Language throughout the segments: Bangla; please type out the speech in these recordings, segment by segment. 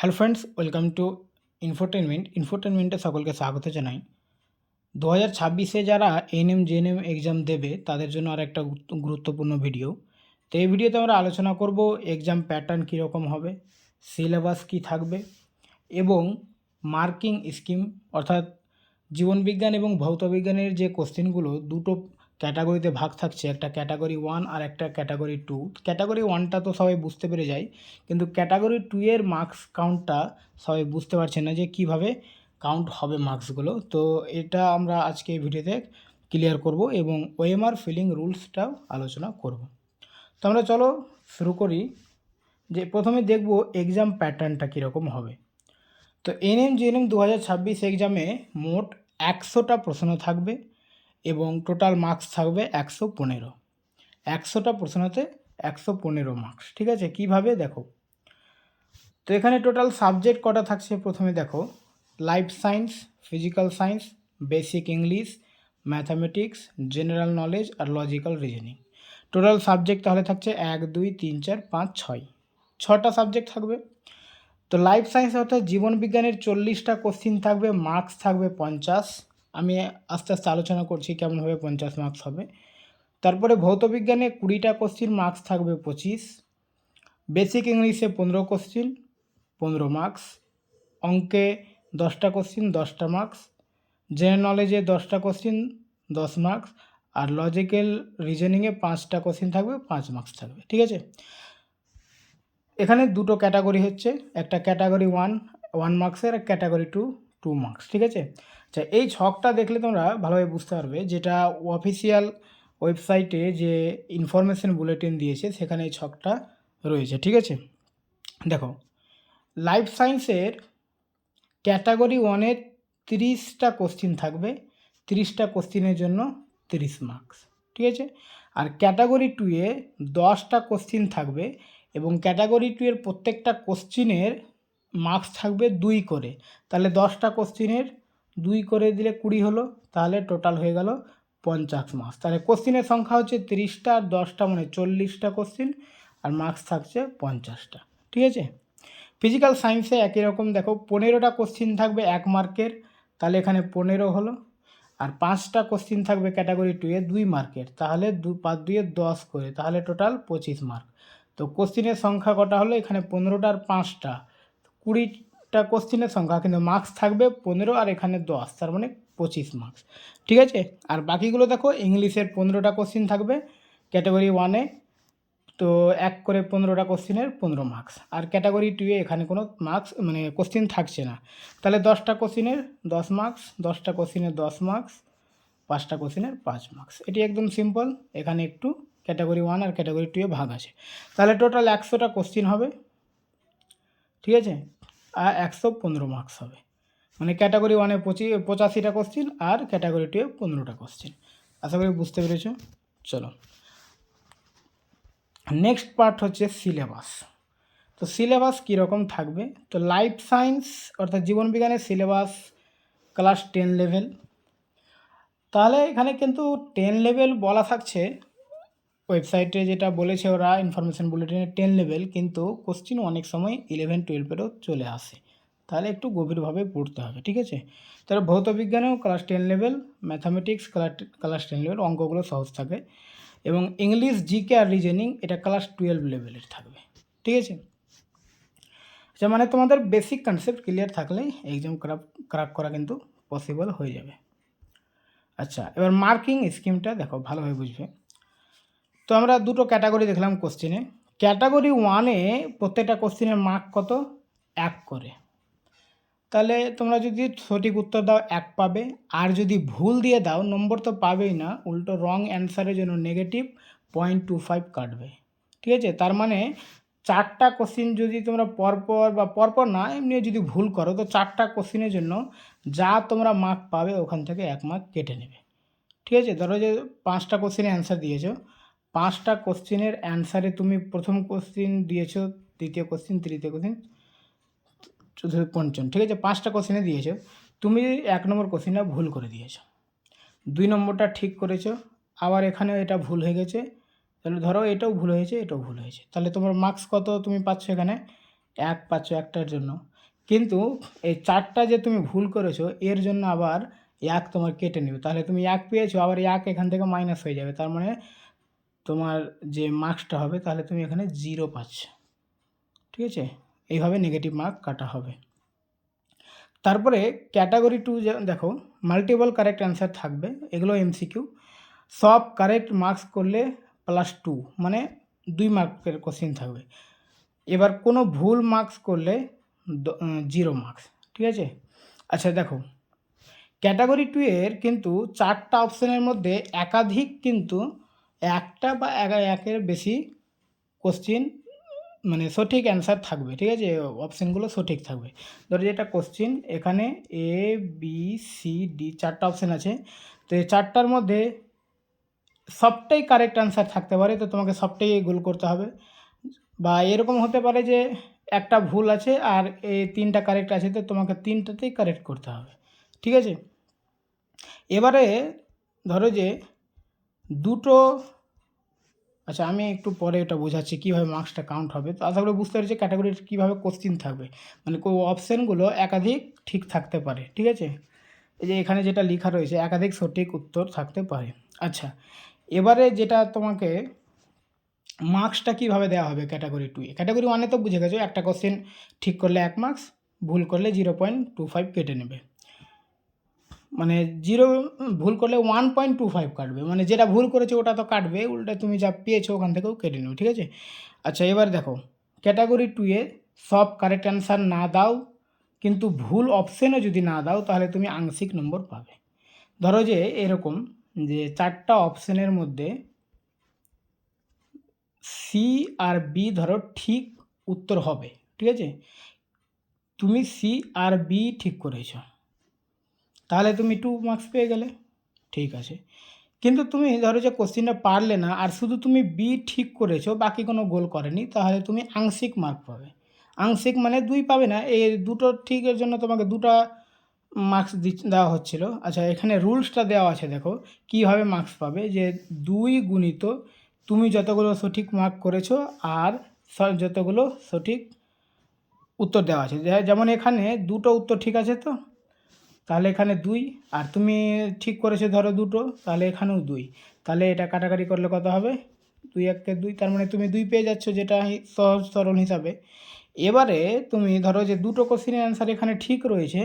হ্যালো ফ্রেন্ডস, ওয়েলকাম টু ইনফোটেনমেন্টে সকলকে স্বাগত জানাই। 2026-এ যারা এএনএম জেএনএম এক্সাম দেবে তাদের জন্য আর একটা গুরুত্বপূর্ণ ভিডিও। তো এই ভিডিওতে আমরা আলোচনা করব এক্সাম প্যাটার্ন কীরকম হবে, সিলেবাস কী থাকবে এবং মার্কিং স্কিম অর্থাৎ জীবনবিজ্ঞান এবং ভৌতবিজ্ঞানের যে কোশ্চেনগুলো দুটো ক্যাটাগরিতে ভাগ থাকছে, একটা ক্যাটাগরি 1 আর একটা ক্যাটাগরি 2। ক্যাটাগরি 1টা তো সবাই বুঝতে পেরে যায়, কিন্তু ক্যাটাগরি 2 এর মার্কস কাউন্টটা সবাই বুঝতে পারছে না যে কিভাবে কাউন্ট হবে মার্কসগুলো। তো এটা আমরা আজকে এই ভিডিওতে ক্লিয়ার করব এবং ওএমআর ফিলিং রুলসটাও আলোচনা করব। তো আমরা চলো শুরু করি। যে প্রথমে দেখব এক্সাম প্যাটার্নটা কীরকম হবে। তো এএনএম জেএনএম 2026 এক্সামে মোট 100টা প্রশ্ন থাকবে এবং টোটাল মার্কস থাকবে 115। 100টা প্রশ্নতে 115 মার্কস, ঠিক আছে। কিভাবে দেখো, তো এখানে টোটাল সাবজেক্ট কটা থাকছে প্রথমে দেখো, life science, physical science, basic English, mathematics, general knowledge আর লজিক্যাল রিজনিং। টোটাল সাবজেক্ট তাহলে থাকছে 1 2 3 4 5 6, 6টা সাবজেক্ট থাকবে। তো লাইফ সায়েন্স অর্থাৎ জীবনবিজ্ঞানের 40টা কোশ্চিন থাকবে, মার্কস থাকবে 50। আমি আস্তে আস্তে আলোচনা করছি কেমনভাবে 50 মার্কস হবে। তারপরে ভৌতবিজ্ঞানে 20টা কোশ্চিন, মার্কস থাকবে 25। বেসিক ইংলিশে 15 কোশ্চিন, 15 মার্কস। অঙ্কে 10টা কোশ্চিন, 10টা মার্কস। জেনারেল নলেজে 10টা কোশ্চিন, 10 মার্কস। আর লজিক্যাল রিজনিংয়ে 5টা কোশ্চিন থাকবে, 5 মার্কস থাকবে, ঠিক আছে। এখানে দুটো ক্যাটাগরি হচ্ছে, একটা ক্যাটাগরি 1 মার্কসের, আর ক্যাটাগরি 2 মার্কস, ঠিক আছে। আচ্ছা, এই ছকটা দেখলে তোমরা ভালোভাবে বুঝতে পারবে, যেটা অফিসিয়াল ওয়েবসাইটে যে ইনফরমেশন বুলেটিন দিয়েছে সেখানে এই ছকটা রয়েছে, ঠিক আছে। দেখো, লাইফ সায়েন্সের ক্যাটাগরি 1-এর 30টা কোশ্চিন থাকবে, 30টা কোশ্চিনের জন্য 30 মার্কস, ঠিক আছে। আর ক্যাটাগরি 2-এ 10টা কোশ্চিন থাকবে এবং ক্যাটাগরি 2 এর প্রত্যেকটা কোশ্চিনের মার্কস থাকবে 2 করে। তাহলে 10টা কোশ্চিনের 2 করে দিলে 20 হলো, তাহলে টোটাল হয়ে গেল 50 মার্কস। তাহলে কোশ্চিনের সংখ্যা হচ্ছে 30টা আর 10টা মানে 40টা কোশ্চিন, আর মার্কস থাকছে 50টা, ঠিক আছে। ফিজিক্যাল সায়েন্সে একই রকম, দেখো 15টা কোশ্চিন থাকবে 1 মার্কের, তাহলে এখানে 15 হলো। আর 5টা কোশ্চিন থাকবে ক্যাটাগরি 2-এ 2 মার্কের, তাহলে 5 2 10 করে, তাহলে টোটাল 25 মার্ক। তো কোশ্চিনের সংখ্যা কটা হলো, এখানে 15টা আর 5টা 20টা কোশ্চিনের সংখ্যা, কিন্তু মার্কস থাকবে 15 আর এখানে 10, তার মানে 25 মার্কস, ঠিক আছে। আর বাকিগুলো দেখো, ইংলিশের 15টা কোশ্চিন থাকবে ক্যাটাগরি 1-এ, তো 1 করে 15টা কোশ্চিনের 15 মার্কস। আর ক্যাটাগরি 2-এ এখানে কোনো মার্কস মানে কোশ্চিন থাকছে না, তাহলে 10টা কোশ্চিনের 10 মার্কস, 10টা কোশ্চিনের 10 মার্কস, 5টা কোশ্চিনের 5 মার্কস। এটি একদম সিম্পল। এখানে একটু ক্যাটাগরি 1 আর ক্যাটাগরি 2-এ ভাগ আছে, তাহলে টোটাল 100টা কোশ্চিন হবে, ঠিক আছে। আর 115 মার্কস হবে, মানে ক্যাটাগরি 1-এ 85টা কোশ্চিন আর ক্যাটাগরি 2-এ 15টা কোশ্চিন। আশা করি বুঝতে পেরেছ। চলো, নেক্সট পার্ট হচ্ছে সিলেবাস। তো সিলেবাস কীরকম থাকবে, তো লাইফ সায়েন্স অর্থাৎ জীবনবিজ্ঞানের সিলেবাস ক্লাস 10 লেভেল। তাহলে এখানে কিন্তু 10 লেভেল বলা থাকছে ওয়েবসাইটে, যেটা বলেছে ওরা ইনফরমেশন বুলেটিনে 10 লেভেল, কিন্তু কোশ্চিন অনেক সময় 11 12-এরও চলে আসে, তাহলে একটু গভীরভাবে পড়তে হবে, ঠিক আছে। তাহলে ভৌতবিজ্ঞানেও class 10 level, mathematics class 10 level, অঙ্কগুলো সহজ থাকে, এবং ইংলিশ, জিকে আর রিজনিং এটা ক্লাস 12 লেভেলের থাকবে, ঠিক আছে। আচ্ছা, মানে তোমাদের বেসিক কনসেপ্ট ক্লিয়ার থাকলে এক্সাম ক্র্যাক করা কিন্তু পসিবল হয়ে যাবে। আচ্ছা, এবার মার্কিং স্কিমটা দেখো, ভালোভাবে বুঝবে। তো আমরা দুটো ক্যাটাগরি দেখলাম কোশ্চেনে। ক্যাটাগরি 1-এ প্রত্যেকটা কোশ্চেনের মার্ক কত, 1 করে। তাহলে তোমরা যদি সঠিক উত্তর দাও 1 পাবে, আর যদি ভুল দিয়ে দাও নম্বর তো পাবেই না, উল্টো রং অ্যান্সারের জন্য নেগেটিভ 0.25 কাটবে, ঠিক আছে। তার মানে 4টা কোশ্চিন যদি তোমরা পরপর না এমনি যদি ভুল করো, তো 4টা কোশ্চিনের জন্য যা তোমরা মার্ক পাবে ওখান থেকে 1 মার্ক কেটে নেবে, ঠিক আছে। ধরো যে 5টা কোশ্চেনের অ্যান্সার দিয়েছো, 5টা কোশ্চেনের অ্যান্সারে তুমি প্রথম কোশ্চিন দিয়েছো, দ্বিতীয় কোশ্চিন, তৃতীয় কোশ্চিন, চতুর্থ, পঞ্চম, ঠিক আছে। 5টা কোশ্চেনে দিয়েছো, তুমি 1 নম্বর কোশ্চেনটা ভুল করে দিয়েছো, 2 নম্বরটা ঠিক করেছো, আবার এখানেও এটা ভুল হয়ে গেছে, তাহলে ধরো এটাও ভুল হয়েছে, এটাও ভুল হয়েছে, তাহলে তোমার মার্কস কত তুমি পাচ্ছ, এখানে 1 পাচ্ছ একটার জন্য। কিন্তু এই 4টা যে তুমি ভুল করেছো এর জন্য আবার 1 তোমার কেটে নেবে। তাহলে তুমি 1 পেয়েছো, আবার 1 এখান থেকে মাইনাস হয়ে যাবে। তার মানে তোমার যে মার্কসটা হবে তাহলে তুমি এখানে 0 পাচ্ছ। ঠিক আছে? এইভাবে নেগেটিভ মার্ক কাটা হবে। তারপরে ক্যাটাগরি 2 দেখো, মাল্টিপল কারেক্ট অ্যান্সার থাকবে, এগুলো এমসিকিউ। সব কারেক্ট মার্কস করলে +2, মানে 2 মার্কের কোশ্চেন থাকবে। এবার কোনো ভুল মার্কস করলে 0 মার্কস। ঠিক আছে? আচ্ছা দেখো, ক্যাটাগরি 2 এর কিন্তু 4টা অপশানের মধ্যে একাধিক কিন্তু একটা বা একের বেশি কোশ্চেন মানে সঠিক অ্যান্সার থাকবে। ঠিক আছে? অপশানগুলো সঠিক থাকবে। ধরো যেটা কোশ্চেন এখানে এ বি সি ডি 4টা অপশান আছে, তো এই 4টার মধ্যে সবটাই কারেক্ট অ্যান্সার থাকতে পারে, তো তোমাকে সবটাই গোল করতে হবে। বা এরকম হতে পারে যে একটা ভুল আছে আর এই 3টা কারেক্ট আছে, তো তোমাকে 3টাতেই কারেক্ট করতে হবে। ঠিক আছে? এবারে ধরো যে দুটো, আচ্ছা আমি একটু পরে এটা বোঝাচ্ছি কীভাবে মার্কসটা কাউন্ট হবে। তো আশা করি বুঝতে পেরেছি ক্যাটাগরির কীভাবে কোশ্চিন থাকবে, মানে অপশানগুলো একাধিক ঠিক থাকতে পারে। ঠিক আছে? এই যে এখানে যেটা লেখা রয়েছে একাধিক সঠিক উত্তর থাকতে পারে। আচ্ছা, এবারে যেটা তোমাকে মার্কসটা কীভাবে দেওয়া হবে ক্যাটাগরি 2 এ। ক্যাটাগরি 1 এ তো বুঝে গেছো, একটা কোশ্চেন ঠিক করলে 1 মার্কস, ভুল করলে 0.25 কেটে নেবে। মানে ভুল করলে 1.25 কাটবে, মানে যেটা ভুল করেছে ওটা তো কাটবে, উল্টে তুমি যা পেয়েছো ওখান থেকেও কেটে নেবে। ঠিক আছে? আচ্ছা এবার দেখো, ক্যাটাগরি 2 এ সব কারেক্ট অ্যান্সার না দাও, কিন্তু ভুল অপশানও যদি না দাও তাহলে তুমি আংশিক নম্বর পাবে। ধরো যে এরকম যে 4টা অপশানের মধ্যে সি আর বি ধরো ঠিক উত্তর হবে। ঠিক আছে? তুমি সি আর বি ঠিক করেছো, তাহলে তুমি 2 মার্কস পেয়ে গেলে। ঠিক আছে, কিন্তু তুমি ধরো যে কোশ্চেনটা পারলে না আর শুধু তুমি বি ঠিক করেছো, বাকি কোনো গোল করেনি, তাহলে তুমি আংশিক মার্ক পাবে। আংশিক মানে 2 পাবে না, এই দুটো ঠিকের জন্য তোমাকে 2টা মার্কস দেওয়া হচ্ছিল। আচ্ছা এখানে রুলসটা দেওয়া আছে, দেখো কীভাবে মার্কস পাবে। যে 2 গুণিত তুমি যতগুলো সঠিক মার্ক করেছো আর যতগুলো সঠিক উত্তর দেওয়া আছে। যেমন এখানে 2টো উত্তর ঠিক আছে, তো তাহলে এখানে 2, আর তুমি ঠিক করেছো ধরো 2টো, তাহলে এখানেও 2, তাহলে এটা কাটাকাটি করলে কত হবে? 2 1 2, তার মানে তুমি 2 পেয়ে যাচ্ছ, যেটা সহজ সরল হিসাবে। এবারে তুমি ধরো যে 2টো কোশ্চেনের অ্যান্সার এখানে ঠিক রয়েছে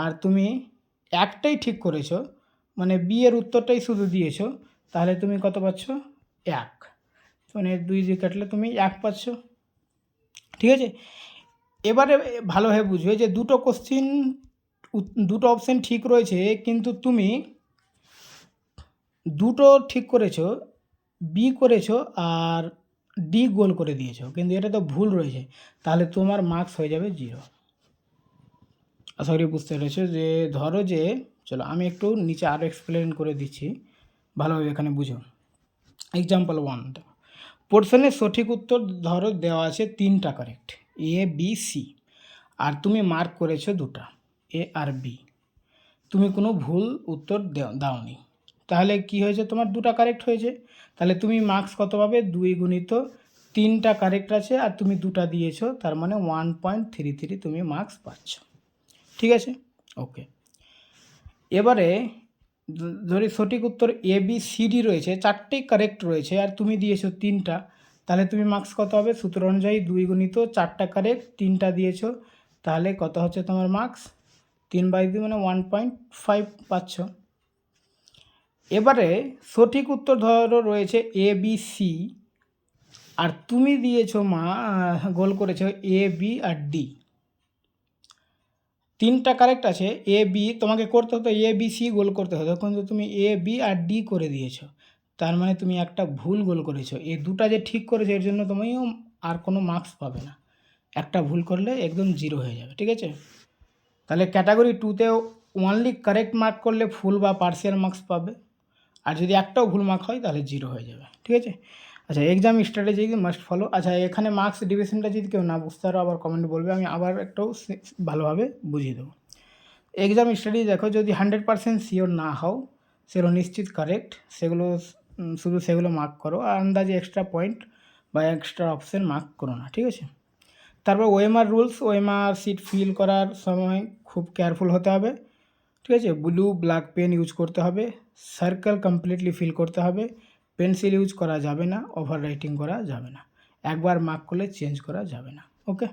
আর তুমি একটাই ঠিক করেছো, মানে বি এর উত্তরটাই শুধু দিয়েছো, তাহলে তুমি কত পাচ্ছ? 1, মানে 2 দিয়ে কাটলে তুমি 1 পাচ্ছ। ঠিক আছে? এবারে ভালোভাবে বুঝবে যে দুটো অপশান ঠিক রয়েছে, কিন্তু তুমি 2টো ঠিক করেছো, বি করেছো আর ডি গোল করে দিয়েছো, কিন্তু এটা তো ভুল রয়েছে, তাহলে তোমার মার্কস হয়ে যাবে 0। আশা করি বুঝতে পেরেছো। যে ধরো যে, চলো আমি একটু নিচে আরও এক্সপ্লেন করে দিচ্ছি, ভালোভাবে এখানে বুঝো। এক্সাম্পল 1, পোর্শনের সঠিক উত্তর ধরো দেওয়া আছে 3টা কারেক্ট, এ বি সি, আর তুমি মার্ক করেছো 2টা, এ আর বি, তুমি কোনো ভুল উত্তর দাওনি, তাহলে কি হয়েছে? তোমার 2টা কারেক্ট হয়েছে, তাহলে তুমি মার্কস কত পাবে? 2 গুণিত 3টা কারেক্ট আছে আর তুমি 2টা দিয়েছো, তার মানে 1.33 তুমি মার্কস পাচ্ছ। ঠিক আছে? ওকে, এবারে ধরি সঠিক উত্তর এ বি সি ডি রয়েছে, 4টেই কারেক্ট রয়েছে আর তুমি দিয়েছো 3টা, তাহলে তুমি মার্কস কত হবে? সূত্র অনুযায়ী 2 গুণিত 4টা কারেক্ট, 3টা দিয়েছো, তাহলে কত হচ্ছে তোমার মার্কস? 3/2 মানে 1.5 পাচ্ছ। এবারে সঠিক উত্তর ধরো রয়েছে এ বি সি, আর তুমি দিয়েছো গোল করেছো এ বি আর ডি, 3টা কারেক্ট আছে, এ বি তোমাকে করতে হতো এ বি সি গোল করতে হতো, কিন্তু তুমি এ বি আর ডি করে দিয়েছো, তার মানে তুমি একটা ভুল গোল করেছো। এই 2টা যে ঠিক করেছো এর জন্য তুমিও আর কোনো মার্কস পাবে না, একটা ভুল করলে একদম 0 হয়ে যাবে। ঠিক আছে? তাহলে ক্যাটাগরি 2তেও ওনলি কারেক্ট মার্ক করলে ফুল বা পার্সিয়াল মার্কস পাবে, আর যদি একটাও ভুল মার্ক হয় তাহলে 0 হয়ে যাবে। ঠিক আছে? আচ্ছা, এক্সাম স্ট্র্যাটেজি মাস্ট ফলো। আচ্ছা, এখানে মার্কস ডিভিশনটা যদি কেউ না বুঝতে পারো আবার কমেন্টে বলবে, আমি আবার একটাও ভালোভাবে বুঝিয়ে দেবো। এক্সাম স্ট্র্যাটেজি দেখো, যদি 100% শিওর না হও, সেগুলো নিশ্চিত কারেক্ট, সেগুলো শুধু সেগুলো মার্ক করো, আর আন্দাজে এক্সট্রা পয়েন্ট বা এক্সট্রা অপশান মার্ক করো না। ঠিক আছে? তারপর OMR rules, OMR sheet fill করার সময় খুব কেয়ারফুল হতে হবে, ঠিক আছে। ব্লু ব্ল্যাক পেন ইউজ করতে হবে, সার্কেল কমপ্লিটলি ফিল করতে হবে, পেন্সিল ইউজ করা যাবে না, ওভার রাইটিং করা যাবে না, একবার মার্ক করলে চেঞ্জ করা যাবে না। ওকে।